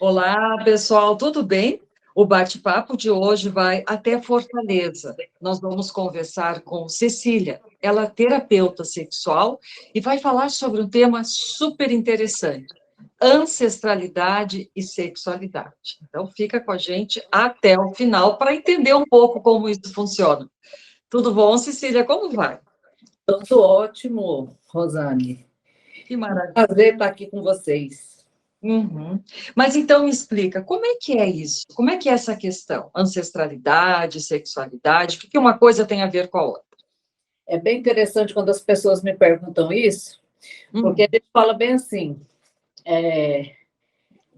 Olá, pessoal, tudo bem? O bate-papo de hoje vai até Fortaleza. Nós vamos conversar com Cecília, ela é terapeuta sexual e vai falar sobre um tema super interessante: ancestralidade e sexualidade. Então, fica com a gente até o final para entender um pouco como isso funciona. Tudo bom, Cecília? Como vai? Tudo ótimo, Rosane. Que maravilha. Prazer estar aqui com vocês. Uhum. Mas então me explica, como é que é isso? Como é que é essa questão? Ancestralidade, sexualidade, o que uma coisa tem a ver com a outra? É bem interessante quando as pessoas me perguntam isso, porque a Uhum. gente fala bem assim,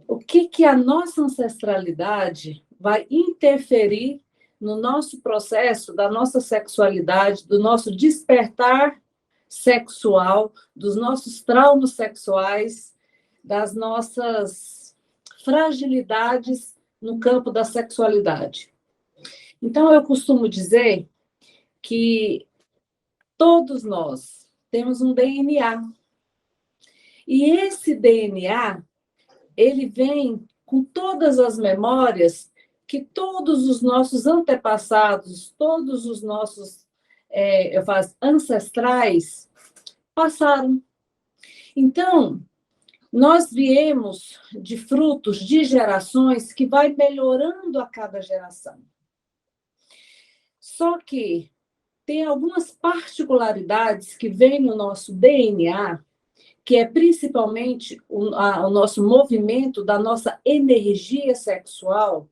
o que a nossa ancestralidade vai interferir no nosso processo, da nossa sexualidade, do nosso despertar sexual, dos nossos traumas sexuais, das nossas fragilidades no campo da sexualidade. Então, eu costumo dizer que todos nós temos um DNA. E esse DNA, ele vem com todas as memórias que todos os nossos antepassados, todos os nossos eu faço, ancestrais passaram. Então, nós viemos de frutos de gerações que vai melhorando a cada geração. Só que tem algumas particularidades que vêm no nosso DNA, que é principalmente o nosso movimento da nossa energia sexual,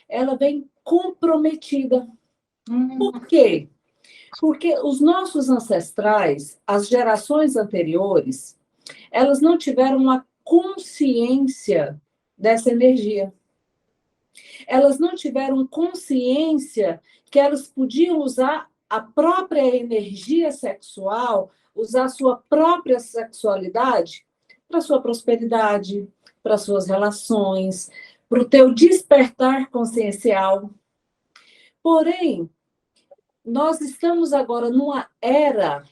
ela vem comprometida. Por quê? Porque os nossos ancestrais, as gerações anteriores, elas não tiveram uma consciência dessa energia. Elas não tiveram consciência que elas podiam usar a própria energia sexual, usar a sua própria sexualidade para sua prosperidade, para suas relações, para o teu despertar consciencial. Porém, nós estamos agora numa era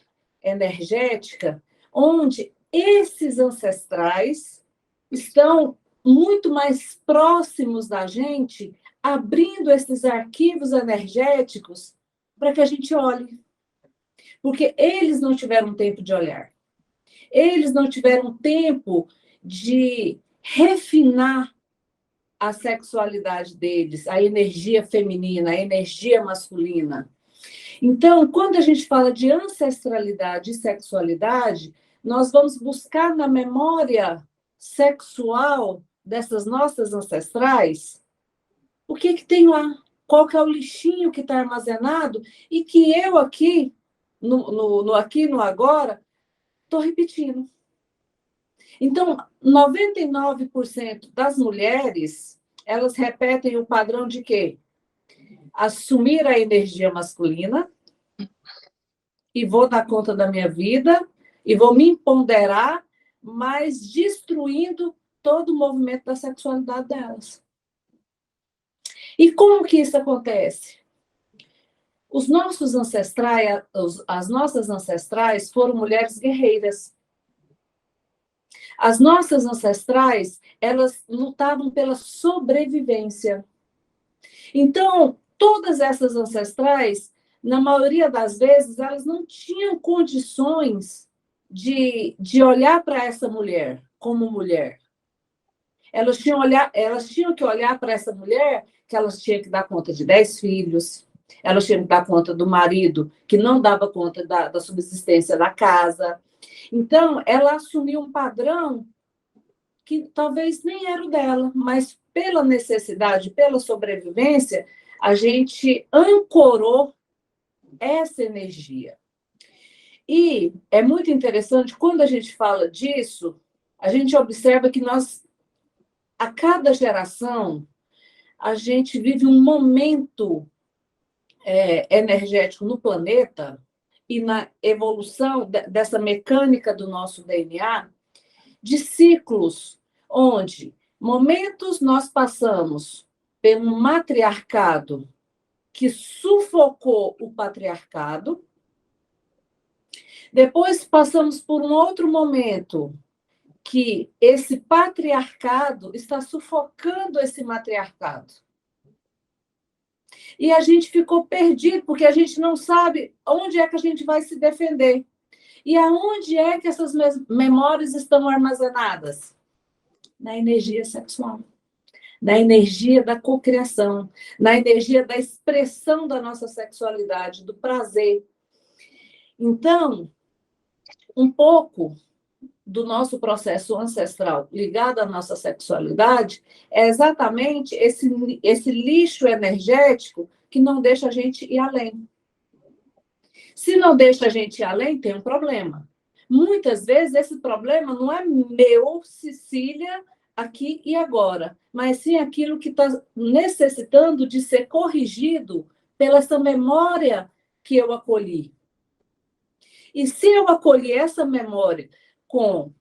energética onde esses ancestrais estão muito mais próximos da gente, abrindo esses arquivos energéticos para que a gente olhe. Porque eles não tiveram tempo de olhar. Eles não tiveram tempo de refinar a sexualidade deles, a energia feminina, a energia masculina. Então, quando a gente fala de ancestralidade e sexualidade, nós vamos buscar na memória sexual dessas nossas ancestrais o que tem lá, qual que é o lixinho que está armazenado e que eu aqui, aqui no agora, estou repetindo. Então, 99% das mulheres, elas repetem o padrão de quê? Assumir a energia masculina, e vou dar conta da minha vida, e vou me empoderar, mas destruindo todo o movimento da sexualidade delas. E como que isso acontece? Os nossos ancestrais, as nossas ancestrais foram mulheres guerreiras. As nossas ancestrais, elas lutavam pela sobrevivência. Então, todas essas ancestrais, na maioria das vezes, elas não tinham condições de olhar para essa mulher como mulher. Elas tinham que olhar para essa mulher que elas tinham que dar conta de 10 filhos, elas tinham que dar conta do marido que não dava conta da subsistência da casa. Então, ela assumiu um padrão que talvez nem era o dela, mas pela necessidade, pela sobrevivência, a gente ancorou essa energia. E é muito interessante, quando a gente fala disso, a gente observa que nós, a cada geração, a gente vive um momento energético no planeta e na evolução dessa mecânica do nosso DNA, de ciclos, onde momentos nós passamos pelo matriarcado que sufocou o patriarcado, depois passamos por um outro momento que esse patriarcado está sufocando esse matriarcado. E a gente ficou perdido, porque a gente não sabe onde é que a gente vai se defender. E aonde é que essas memórias estão armazenadas? Na energia sexual, na energia da cocriação, na energia da expressão da nossa sexualidade, do prazer. Então, um pouco do nosso processo ancestral ligado à nossa sexualidade é exatamente esse lixo energético que não deixa a gente ir além. Se não deixa a gente ir além, tem um problema. Muitas vezes esse problema não é meu, Cecília, aqui e agora, mas sim aquilo que está necessitando de ser corrigido pela essa memória que eu acolhi. E se eu acolhi essa memória com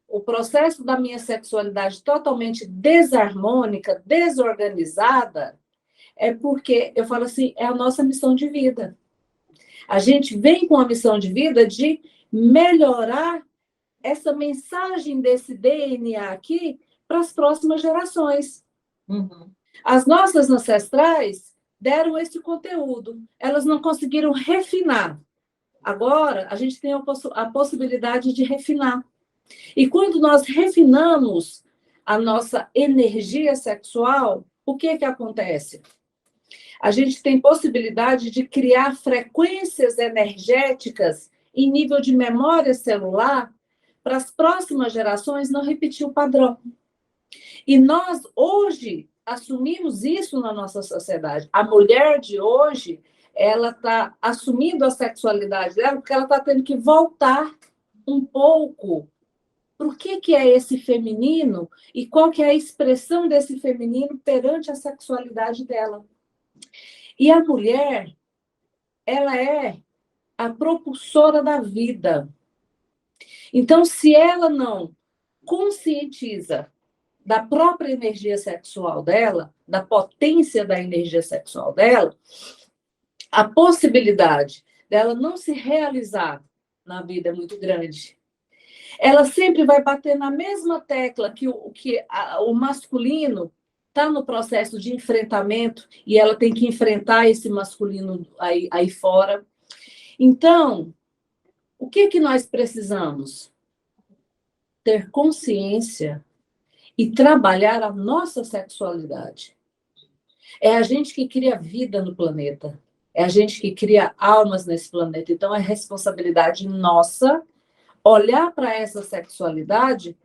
o processo da minha sexualidade totalmente desarmônica, desorganizada, é porque, eu falo assim, é a nossa missão de vida. A gente vem com a missão de vida de melhorar essa mensagem desse DNA aqui para as próximas gerações. Uhum. As nossas ancestrais deram esse conteúdo, elas não conseguiram refinar. Agora, a gente tem a possibilidade de refinar. E quando nós refinamos a nossa energia sexual, o que acontece? A gente tem possibilidade de criar frequências energéticas em nível de memória celular para as próximas gerações não repetir o padrão. E nós, hoje, assumimos isso na nossa sociedade. A mulher de hoje, ela está assumindo a sexualidade dela porque ela está tendo que voltar um pouco para o que é esse feminino e qual que é a expressão desse feminino perante a sexualidade dela. E a mulher, ela é a propulsora da vida. Então, se ela não conscientiza da própria energia sexual dela, da potência da energia sexual dela, a possibilidade dela não se realizar na vida é muito grande. Ela sempre vai bater na mesma tecla que o masculino está no processo de enfrentamento e ela tem que enfrentar esse masculino aí fora. Então, o que nós precisamos? Ter consciência e trabalhar a nossa sexualidade. É a gente que cria vida no planeta. É a gente que cria almas nesse planeta. Então, é responsabilidade nossa olhar para essa sexualidade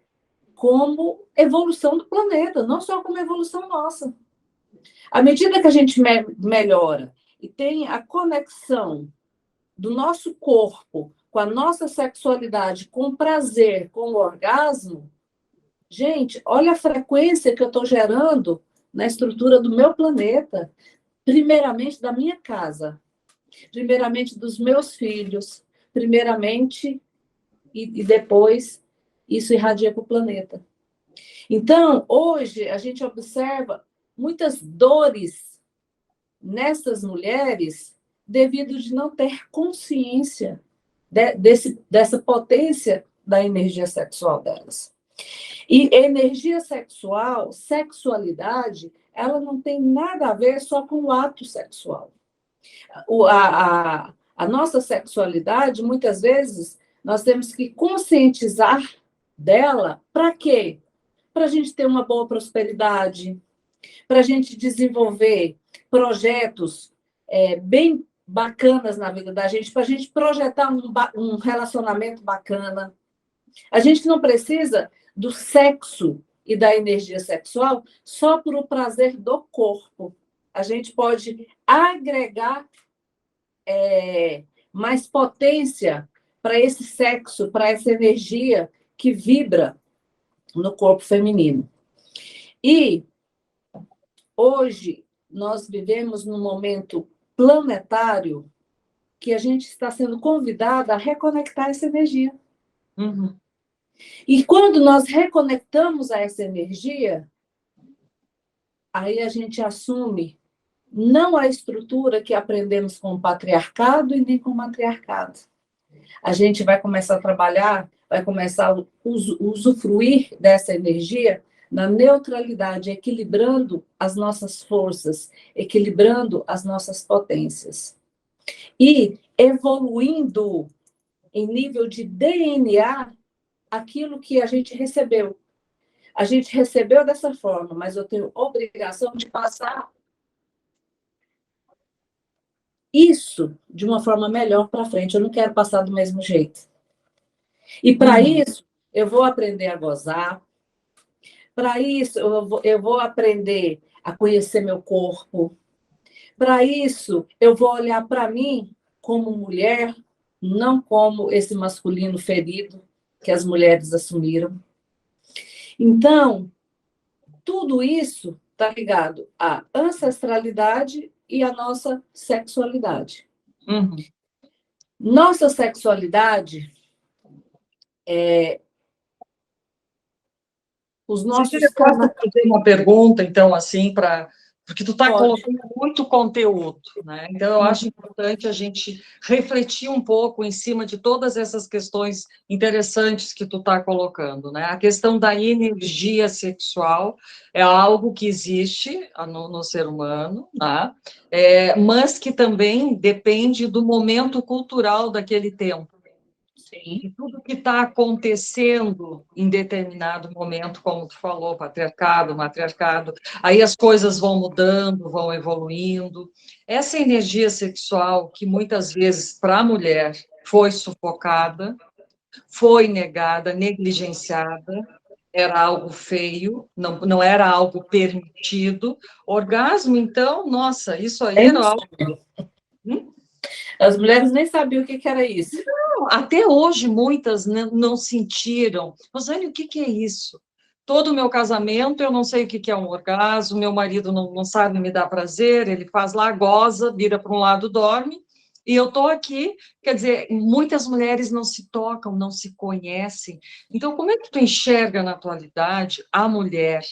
como evolução do planeta, não só como evolução nossa. À medida que a gente melhora e tem a conexão do nosso corpo com a nossa sexualidade, com o prazer, com o orgasmo, gente, olha a frequência que eu estou gerando na estrutura do meu planeta, primeiramente da minha casa, primeiramente dos meus filhos, primeiramente e depois isso irradia para o planeta. Então, hoje, a gente observa muitas dores nessas mulheres devido de não ter consciência dessa potência da energia sexual delas. E energia sexual, sexualidade, ela não tem nada a ver só com o ato sexual. A nossa sexualidade, muitas vezes, nós temos que conscientizar dela para quê? Para a gente ter uma boa prosperidade, para a gente desenvolver projetos bem bacanas na vida da gente, para a gente projetar um relacionamento bacana. A gente não precisa do sexo e da energia sexual só por o prazer do corpo. A gente pode agregar mais potência para esse sexo, para essa energia que vibra no corpo feminino. E hoje nós vivemos num momento planetário que a gente está sendo convidada a reconectar essa energia. Uhum. E quando nós reconectamos a essa energia, aí a gente assume não a estrutura que aprendemos com o patriarcado e nem com o matriarcado. A gente vai começar a trabalhar vai começar a usufruir dessa energia na neutralidade, equilibrando as nossas forças, equilibrando as nossas potências. E evoluindo em nível de DNA aquilo que a gente recebeu. A gente recebeu dessa forma, mas eu tenho obrigação de passar isso de uma forma melhor para frente. Eu não quero passar do mesmo jeito. E para isso, eu vou aprender a gozar. Para isso, eu vou aprender a conhecer meu corpo. Para isso, eu vou olhar para mim como mulher, não como esse masculino ferido que as mulheres assumiram. Então, tudo isso está ligado à ancestralidade e à nossa sexualidade. Uhum. Nossa sexualidade os nossos Cecília, posso fazer uma pergunta, então, assim, porque tu está colocando muito conteúdo, né? Então, eu acho importante a gente refletir um pouco em cima de todas essas questões interessantes que tu está colocando, né? A questão da energia sexual é algo que existe no ser humano, né? Mas que também depende do momento cultural daquele tempo. Sim. E tudo que está acontecendo em determinado momento, como tu falou, patriarcado, matriarcado, aí as coisas vão mudando, vão evoluindo. Essa energia sexual, que muitas vezes para a mulher foi sufocada, foi negada, negligenciada, era algo feio, não era algo permitido. Orgasmo, então, nossa, isso aí era algo. As mulheres nem sabiam o que era isso. Até hoje, muitas não sentiram. Rosane, o que é isso? Todo o meu casamento, eu não sei o que é um orgasmo, meu marido não sabe me dar prazer, ele faz lá, goza, vira para um lado, dorme, e eu estou aqui. Quer dizer, muitas mulheres não se tocam, não se conhecem. Então, como é que tu enxerga na atualidade a mulher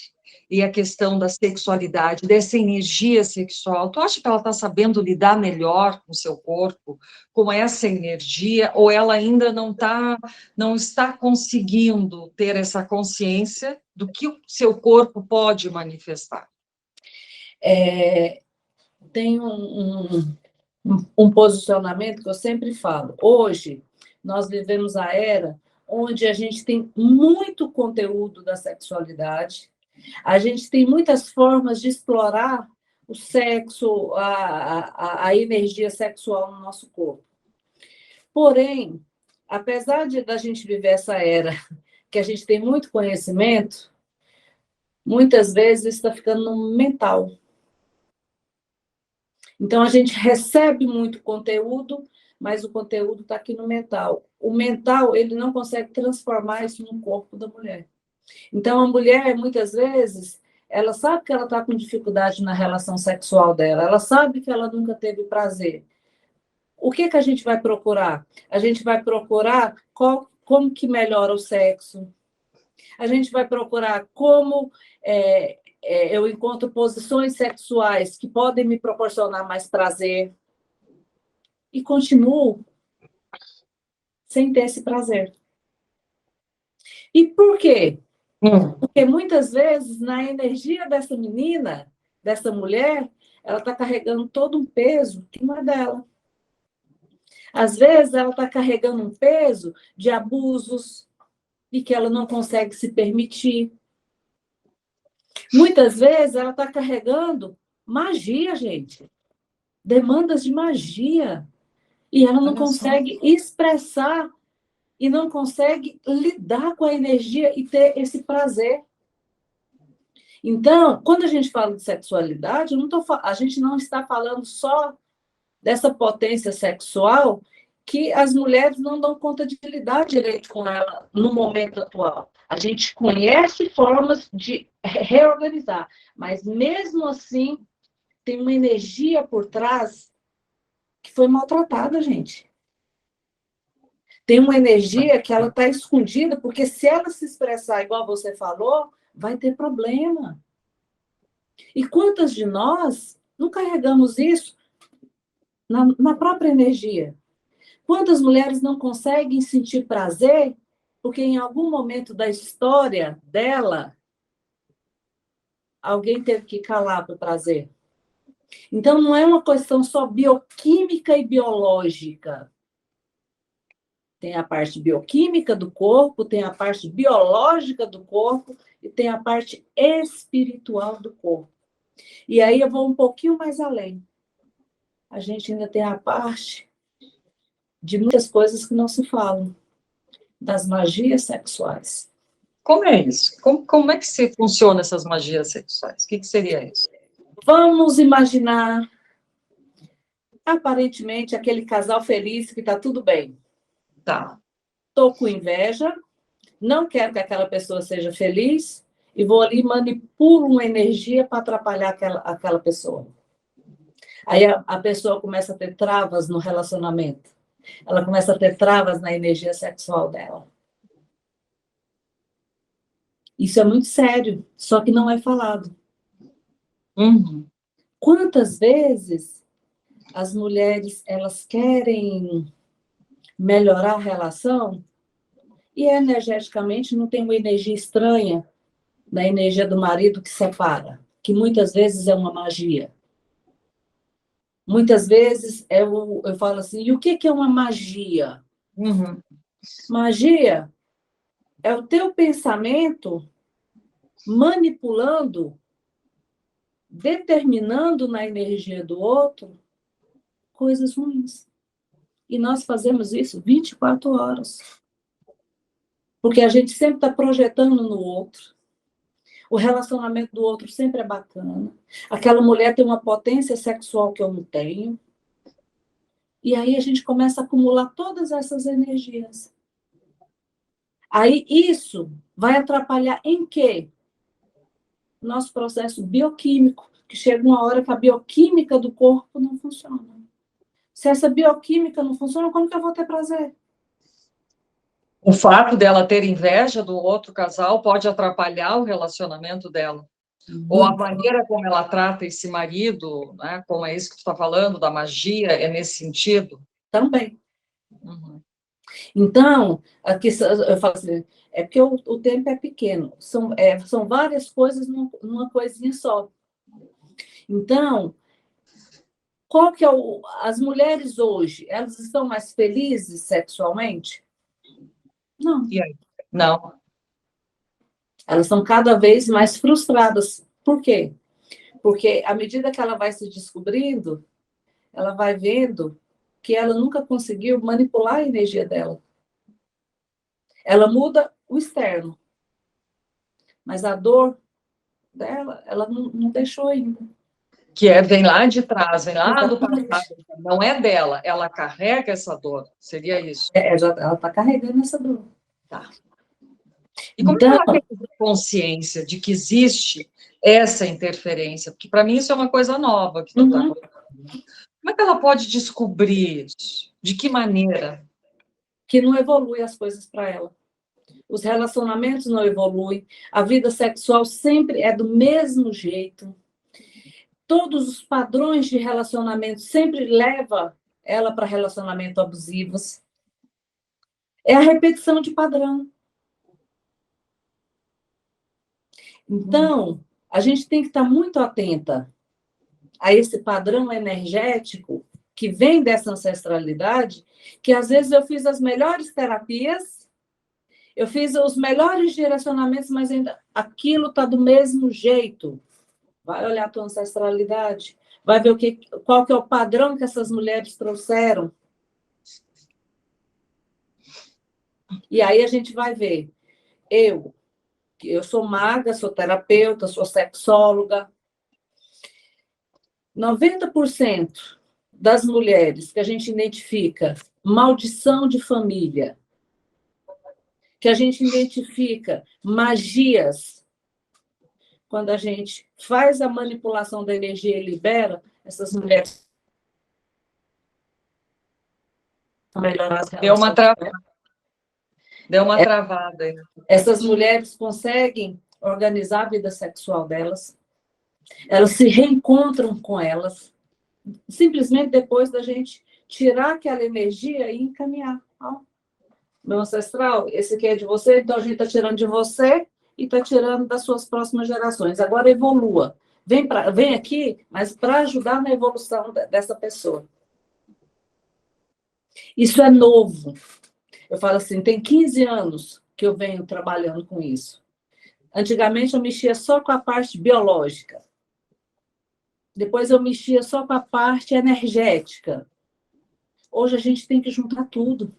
e a questão da sexualidade, dessa energia sexual? Tu acha que ela está sabendo lidar melhor com o seu corpo, com essa energia, ou ela ainda não está conseguindo ter essa consciência do que o seu corpo pode manifestar? Tem um posicionamento que eu sempre falo. Hoje, nós vivemos a era onde a gente tem muito conteúdo da sexualidade, a gente tem muitas formas de explorar o sexo, a energia sexual no nosso corpo. Porém, apesar da gente viver essa era que a gente tem muito conhecimento, muitas vezes isso está ficando no mental. Então, a gente recebe muito conteúdo, mas o conteúdo está aqui no mental. O mental, ele não consegue transformar isso no corpo da mulher. Então, a mulher, muitas vezes, ela sabe que ela está com dificuldade na relação sexual dela, ela sabe que ela nunca teve prazer. O que a gente vai procurar? A gente vai procurar como que melhora o sexo. A gente vai procurar como eu encontro posições sexuais que podem me proporcionar mais prazer. E continuo sem ter esse prazer. E por quê? Porque muitas vezes, na energia dessa menina, dessa mulher, ela está carregando todo um peso que não é dela. Às vezes, ela está carregando um peso de abusos e que ela não consegue se permitir. Muitas vezes, ela está carregando magia, gente. Demandas de magia. E ela não consegue expressar e não consegue lidar com a energia e ter esse prazer. Então, quando a gente fala de sexualidade, a gente não está falando só dessa potência sexual que as mulheres não dão conta de lidar direito com ela no momento atual. A gente conhece formas de reorganizar, mas mesmo assim tem uma energia por trás que foi maltratada, gente. Tem uma energia que ela está escondida, porque se ela se expressar igual você falou, vai ter problema. E quantas de nós não carregamos isso na própria energia? Quantas mulheres não conseguem sentir prazer porque em algum momento da história dela, alguém teve que calar para o prazer. Então, não é uma questão só bioquímica e biológica. Tem a parte bioquímica do corpo, tem a parte biológica do corpo e tem a parte espiritual do corpo. E aí eu vou um pouquinho mais além. A gente ainda tem a parte de muitas coisas que não se falam, das magias sexuais. Como é isso? Como é que se funciona essas magias sexuais? O que seria isso? Vamos imaginar, aparentemente, aquele casal feliz que está tudo bem. Tá. Estou com inveja, não quero que aquela pessoa seja feliz e vou ali e manipulo uma energia para atrapalhar aquela pessoa. Aí a pessoa começa a ter travas no relacionamento. Ela começa a ter travas na energia sexual dela. Isso é muito sério, só que não é falado. Uhum. Quantas vezes as mulheres elas querem melhorar a relação e energeticamente não tem uma energia estranha na energia do marido que separa, que muitas vezes é uma magia. Muitas vezes eu falo assim, e o que é uma magia? Uhum. Magia é o teu pensamento manipulando, determinando na energia do outro coisas ruins. E nós fazemos isso 24 horas. Porque a gente sempre está projetando no outro. O relacionamento do outro sempre é bacana. Aquela mulher tem uma potência sexual que eu não tenho. E aí a gente começa a acumular todas essas energias. Aí isso vai atrapalhar em quê? Nosso processo bioquímico, que chega uma hora que a bioquímica do corpo não funciona. Se essa bioquímica não funciona, como que eu vou ter prazer? O fato dela ter inveja do outro casal pode atrapalhar o relacionamento dela. Ou a maneira como ela trata esse marido, né? Como é isso que tu está falando, da magia, é nesse sentido? Também. Uhum. Então, aqui eu falo assim, é porque o tempo é pequeno. São várias coisas numa coisinha só. Então, qual que é as mulheres hoje, elas estão mais felizes sexualmente? Não. E aí? Não. Elas estão cada vez mais frustradas. Por quê? Porque à medida que ela vai se descobrindo, ela vai vendo que ela nunca conseguiu manipular a energia dela. Ela muda o externo, mas a dor dela, ela não deixou ainda. Vem lá de trás, vem lá do passado. Não é dela, ela carrega essa dor. Seria isso. Ela está carregando essa dor. Tá. E como Então, ela tem consciência de que existe essa interferência? Porque para mim isso é uma coisa nova que tu está colocando. Como é que ela pode descobrir isso? De que maneira? que não evolui as coisas para ela. Os relacionamentos não evoluem, a vida sexual sempre é do mesmo jeito. Todos os padrões de relacionamento sempre levam ela para relacionamentos abusivos. É a repetição de padrão. Então, a gente tem que estar muito atenta a esse padrão energético que vem dessa ancestralidade, que às vezes eu fiz as melhores terapias, eu fiz os melhores direcionamentos, mas ainda aquilo está do mesmo jeito. Vai olhar a tua ancestralidade, vai ver qual que é o padrão que essas mulheres trouxeram. E aí a gente vai ver. Eu sou maga, sou terapeuta, sou sexóloga. 90% das mulheres que a gente identifica maldição de família, que a gente identifica magias, quando a gente faz a manipulação da energia e libera, essas mulheres melhorar as relações. Deu uma travada aí. Essas mulheres conseguem organizar a vida sexual delas, elas se reencontram com elas, simplesmente depois da gente tirar aquela energia e encaminhar. meu ancestral, esse aqui é de você, então a gente está tirando de você e está tirando das suas próximas gerações. Agora evolua. Vem aqui, mas para ajudar na evolução dessa pessoa. Isso é novo. Eu falo assim, tem 15 anos que eu venho trabalhando com isso. Antigamente eu mexia só com a parte biológica. Depois eu mexia só com a parte energética. Hoje a gente tem que juntar tudo.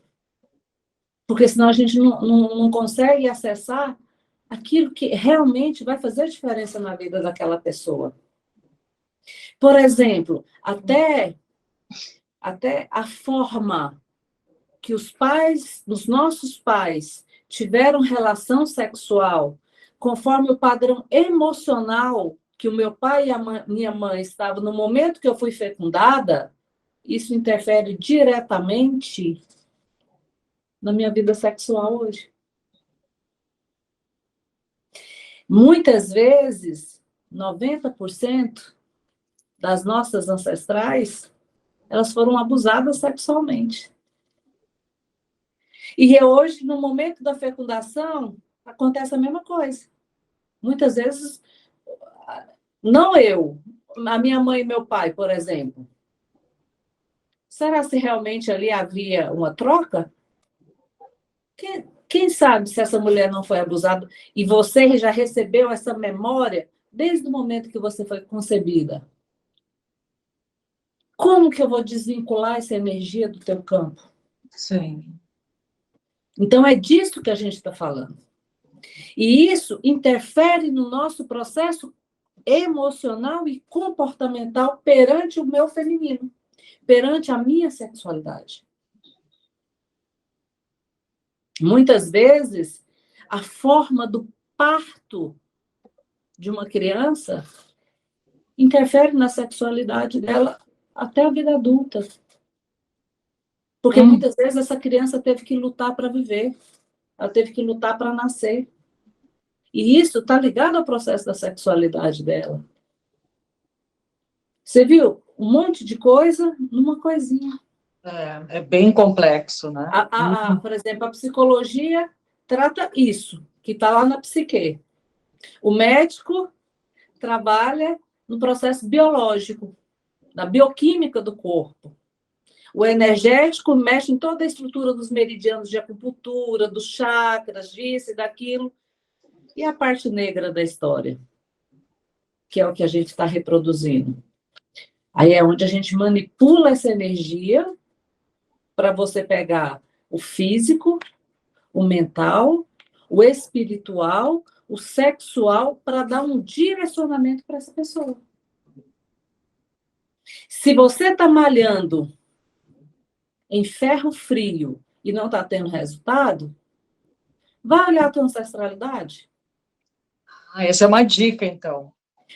Porque senão a gente não consegue acessar aquilo que realmente vai fazer diferença na vida daquela pessoa. Por exemplo, até a forma que os nossos pais tiveram relação sexual conforme o padrão emocional que o meu pai e a minha mãe estavam no momento que eu fui fecundada, isso interfere diretamente na minha vida sexual hoje. Muitas vezes, 90% das nossas ancestrais, elas foram abusadas sexualmente. E hoje, no momento da fecundação, acontece a mesma coisa. Muitas vezes, não eu, a minha mãe e meu pai, por exemplo. Será se realmente ali havia uma troca? Quem sabe se essa mulher não foi abusada e você já recebeu essa memória desde o momento que você foi concebida? Como que eu vou desvincular essa energia do teu campo? Sim. Então, é disso que a gente está falando. E isso interfere no nosso processo emocional e comportamental perante o meu feminino, perante a minha sexualidade. Muitas vezes, a forma do parto de uma criança interfere na sexualidade dela até a vida adulta. Porque muitas vezes essa criança teve que lutar para viver, ela teve que lutar para nascer. E isso está ligado ao processo da sexualidade dela. Você viu um monte de coisa numa coisinha. É bem complexo, né? Por exemplo, a psicologia trata isso, que está lá na psique. O médico trabalha no processo biológico, na bioquímica do corpo. O energético mexe em toda a estrutura dos meridianos de acupuntura, dos chakras, disso e daquilo. E a parte negra da história, que é o que a gente está reproduzindo. Aí é onde a gente manipula essa energia para você pegar o físico, o mental, o espiritual, o sexual, para dar um direcionamento para essa pessoa. Se você está malhando em ferro frio e não está tendo resultado, vai olhar a tua ancestralidade. Essa é uma dica, então.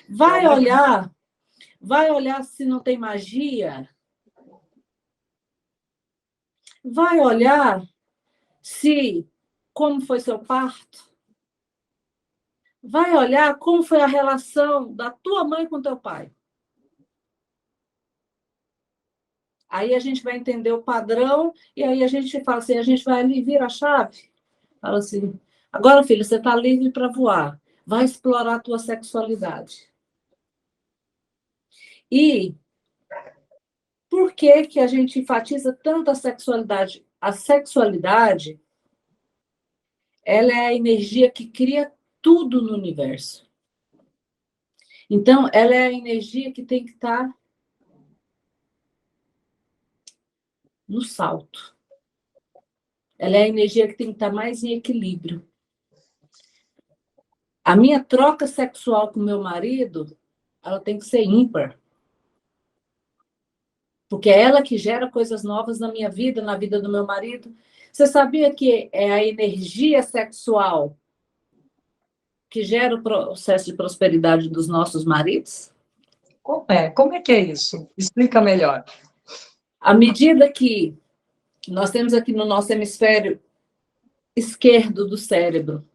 Vai olhar se não tem magia. Vai olhar se como foi seu parto. Vai olhar como foi a relação da tua mãe com teu pai. Aí a gente vai entender o padrão e aí a gente fala assim, a gente vai ali, vira a chave. Fala assim, agora, filho, você está livre para voar. Vai explorar a tua sexualidade. E por que que a gente enfatiza tanto a sexualidade? A sexualidade, ela é a energia que cria tudo no universo. Então, ela é a energia que tem que estar no salto. Ela é a energia que tem que estar mais em equilíbrio. A minha troca sexual com meu marido, ela tem que ser ímpar. Porque é ela que gera coisas novas na minha vida, na vida do meu marido. Você sabia que é a energia sexual que gera o processo de prosperidade dos nossos maridos? Como é que é isso? Explica melhor. À medida que nós temos aqui no nosso hemisfério esquerdo do cérebro,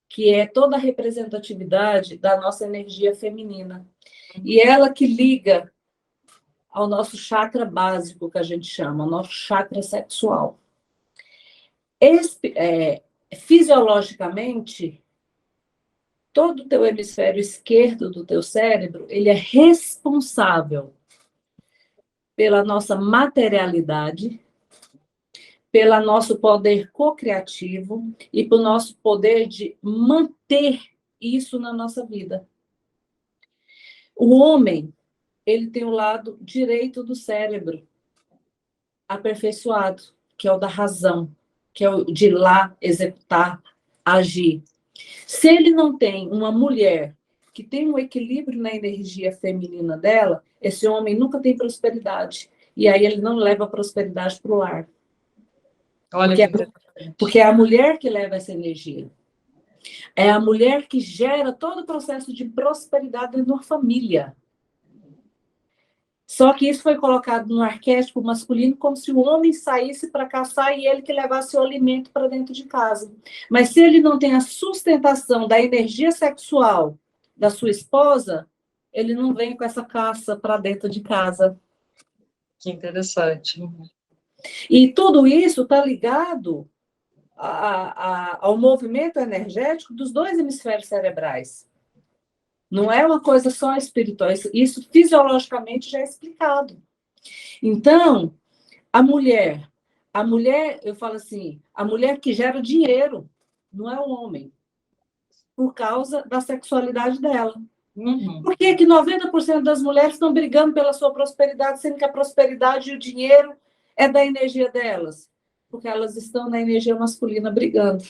que é toda a representatividade da nossa energia feminina. E ela que liga ao nosso chakra básico, que a gente chama, ao nosso chakra sexual. Fisiologicamente, todo o teu hemisfério esquerdo do teu cérebro, ele é responsável pela nossa materialidade, pelo nosso poder co-criativo e pelo nosso poder de manter isso na nossa vida. O homem, ele tem o lado direito do cérebro aperfeiçoado, que é o da razão, que é o de ir lá executar, agir. Se ele não tem uma mulher que tem um equilíbrio na energia feminina dela, esse homem nunca tem prosperidade. E aí ele não leva a prosperidade para o lar. Olha que interessante. Porque é a mulher que leva essa energia. É a mulher que gera todo o processo de prosperidade dentro de uma família. Só que isso foi colocado no arquétipo masculino como se o homem saísse para caçar e ele que levasse o alimento para dentro de casa. Mas se ele não tem a sustentação da energia sexual da sua esposa, ele não vem com essa caça para dentro de casa. Que interessante. E tudo isso está ligado ao movimento energético dos dois hemisférios cerebrais. Não é uma coisa só espiritual, isso fisiologicamente já é explicado. Então, a mulher, eu falo assim, a mulher que gera dinheiro, não é o homem, por causa da sexualidade dela. Uhum. Por que 90% das mulheres estão brigando pela sua prosperidade, sendo que a prosperidade e o dinheiro é da energia delas? Porque elas estão na energia masculina brigando.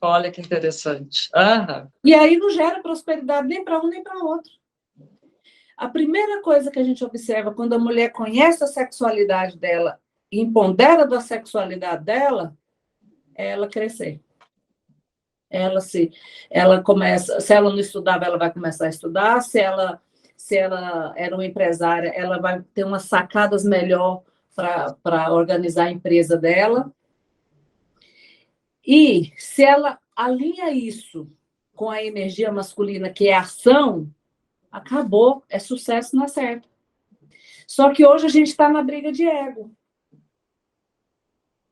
Olha que interessante. Aham. E aí não gera prosperidade nem para um nem para outro. A primeira coisa que a gente observa quando a mulher conhece a sexualidade dela e empodera da sexualidade dela, é ela crescer. Ela começa, se ela não estudava, ela vai começar a estudar, se ela era uma empresária, ela vai ter umas sacadas melhor para organizar a empresa dela. E se ela alinha isso com a energia masculina, que é ação, acabou, é sucesso na certa. Só que hoje a gente está na briga de ego.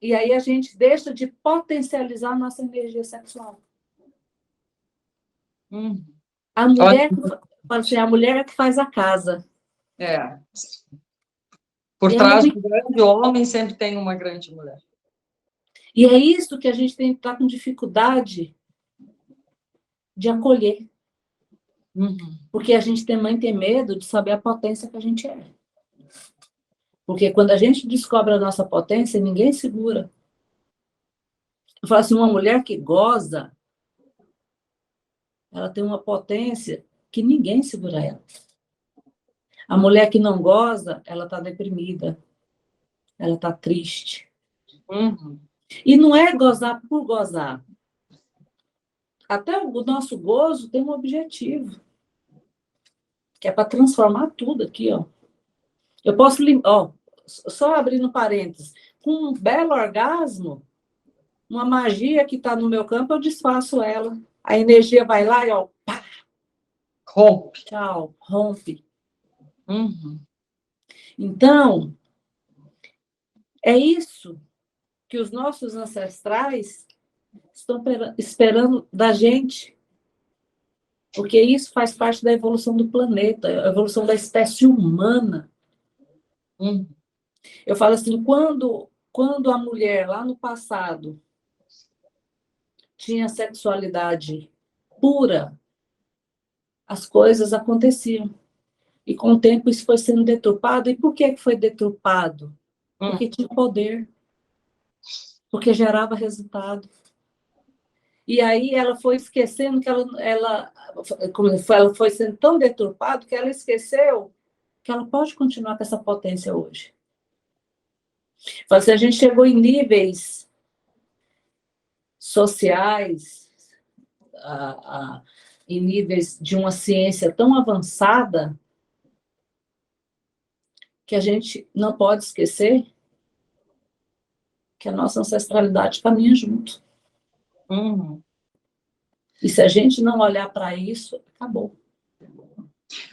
E aí a gente deixa de potencializar a nossa energia sexual. A mulher, assim, a mulher é que faz a casa. É. Por trás do grande homem sempre tem uma grande mulher. E é isso que a gente tem que estar com dificuldade de acolher. Porque a gente também tem medo de saber a potência que a gente é. Porque quando a gente descobre a nossa potência, ninguém segura. Eu falo assim, uma mulher que goza, ela tem uma potência que ninguém segura ela. A mulher que não goza, ela está deprimida. Ela está triste. E não é gozar por gozar. Até o nosso gozo tem um objetivo. Que é para transformar tudo aqui, ó. Eu posso, ó, só abrindo parênteses, com um belo orgasmo, uma magia que está no meu campo, eu desfaço ela. A energia vai lá e, ó, pá! Rompe. Tchau, rompe. Então, é isso que os nossos ancestrais estão esperando da gente. Porque isso faz parte da evolução do planeta, a evolução da espécie humana. Eu falo assim, quando a mulher, lá no passado, tinha sexualidade pura, as coisas aconteciam. E com o tempo isso foi sendo deturpado. E por que foi deturpado? Porque tinha poder. Porque gerava resultado. E aí ela foi esquecendo que ela foi sendo tão deturpada que ela esqueceu que ela pode continuar com essa potência hoje. Assim, a gente chegou em níveis sociais, em níveis de uma ciência tão avançada que a gente não pode esquecer que a nossa ancestralidade caminha junto. E se a gente não olhar para isso, acabou.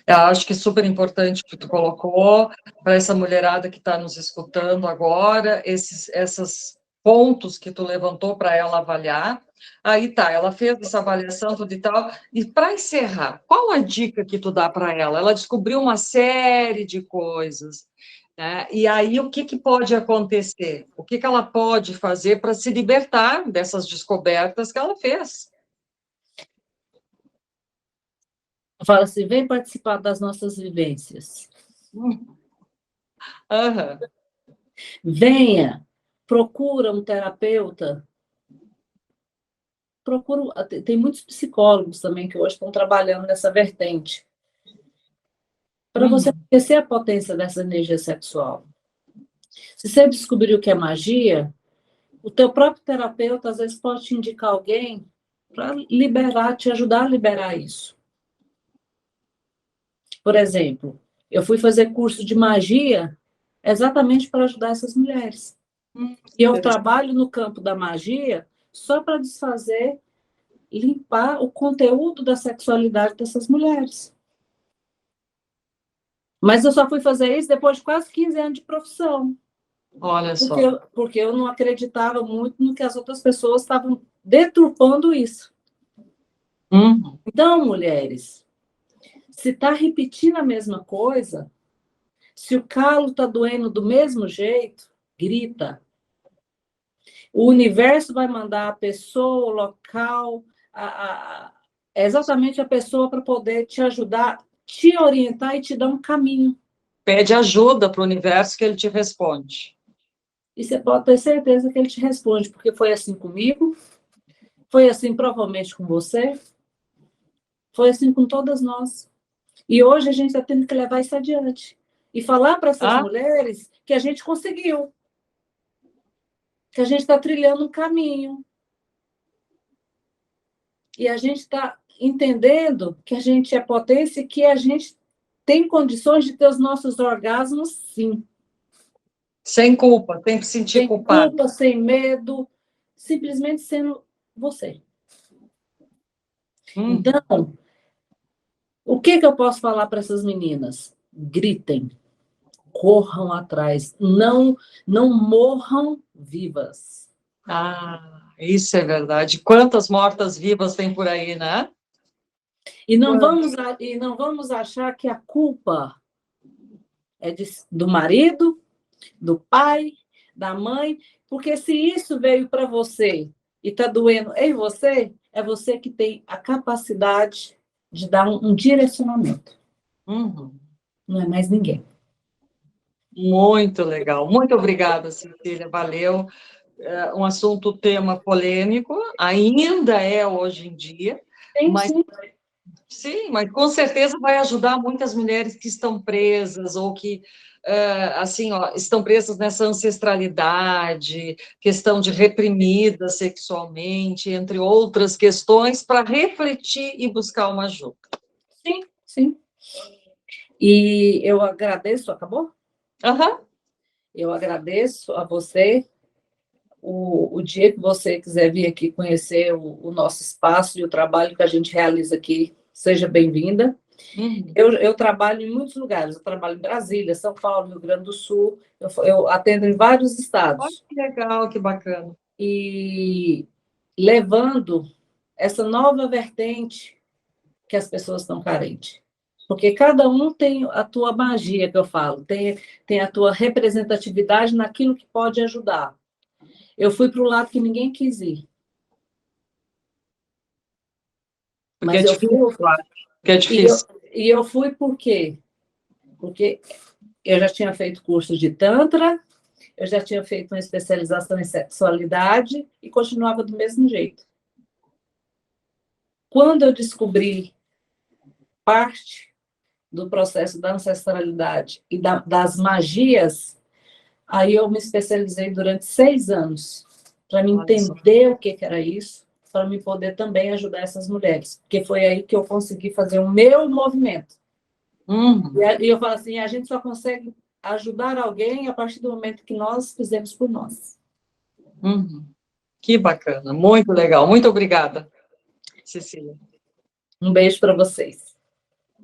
Eu acho que é super importante o que tu colocou, para essa mulherada que está nos escutando agora, essas pontos que tu levantou para ela avaliar. Aí tá, ela fez essa avaliação, tudo e tal. E para encerrar, qual a dica que tu dá para ela? Ela descobriu uma série de coisas, né? E aí o que pode acontecer? O que ela pode fazer para se libertar dessas descobertas que ela fez? Eu falo assim, vem participar das nossas vivências. Aham. Venha, procura um terapeuta. Tem muitos psicólogos também que hoje estão trabalhando nessa vertente. Para você conhecer a potência dessa energia sexual. Se você descobrir o que é magia, o teu próprio terapeuta às vezes pode te indicar alguém para liberar, te ajudar a liberar isso. Por exemplo, eu fui fazer curso de magia exatamente para ajudar essas mulheres. E eu trabalho no campo da magia só para desfazer, limpar o conteúdo da sexualidade dessas mulheres. Mas eu só fui fazer isso depois de quase 15 anos de profissão. Olha só. Porque eu não acreditava muito no que as outras pessoas estavam deturpando isso. Então, mulheres, se está repetindo a mesma coisa, se o calo está doendo do mesmo jeito, grita. O universo vai mandar a pessoa, o local, exatamente a pessoa para poder te ajudar, te orientar e te dar um caminho. Pede ajuda para o universo que ele te responde. E você pode ter certeza que ele te responde, porque foi assim comigo, foi assim provavelmente com você, foi assim com todas nós. E hoje a gente está tendo que levar isso adiante. E falar para essas mulheres que a gente conseguiu. Que a gente está trilhando um caminho. E a gente está entendendo que a gente é potência e que a gente tem condições de ter os nossos orgasmos, sim. Sem culpa, tem que sentir culpado. Sem culpa, sem medo, simplesmente sendo você. Então, o que eu posso falar para essas meninas? Gritem, corram atrás, não morram vivas. Isso é verdade. Quantas mortas-vivas tem por aí, né? E não vamos achar que a culpa é do marido, do pai, da mãe, porque se isso veio para você e está doendo em você, é você que tem a capacidade de dar um direcionamento. Não é mais ninguém. Muito legal. Muito obrigada, Cecília. Valeu. É um assunto, tema polêmico, ainda é hoje em dia, mas com certeza vai ajudar muitas mulheres que estão presas ou que assim, estão presas nessa ancestralidade, questão de reprimidas sexualmente, entre outras questões, para refletir e buscar uma ajuda. Sim, sim. E eu agradeço, acabou? Eu agradeço a você. O dia que você quiser vir aqui conhecer o nosso espaço e o trabalho que a gente realiza aqui, seja bem-vinda. Eu trabalho em muitos lugares, eu trabalho em Brasília, São Paulo, Rio Grande do Sul, eu atendo em vários estados. Olha que legal, que bacana. E levando essa nova vertente que as pessoas estão carentes. Porque cada um tem a tua magia, que eu falo, tem a tua representatividade naquilo que pode ajudar. Eu fui para o lado que ninguém quis ir. Porque mas é difícil, claro. Porque é difícil. E eu fui por quê? Porque eu já tinha feito curso de Tantra, eu já tinha feito uma especialização em sexualidade e continuava do mesmo jeito. Quando eu descobri parte do processo da ancestralidade e das magias, aí eu me especializei durante 6 anos para me entender o que era isso, para me poder também ajudar essas mulheres, porque foi aí que eu consegui fazer o meu movimento. E eu falo assim, a gente só consegue ajudar alguém a partir do momento que nós fizemos por nós. Que bacana, muito legal. Muito obrigada, Cecília. Um beijo para vocês.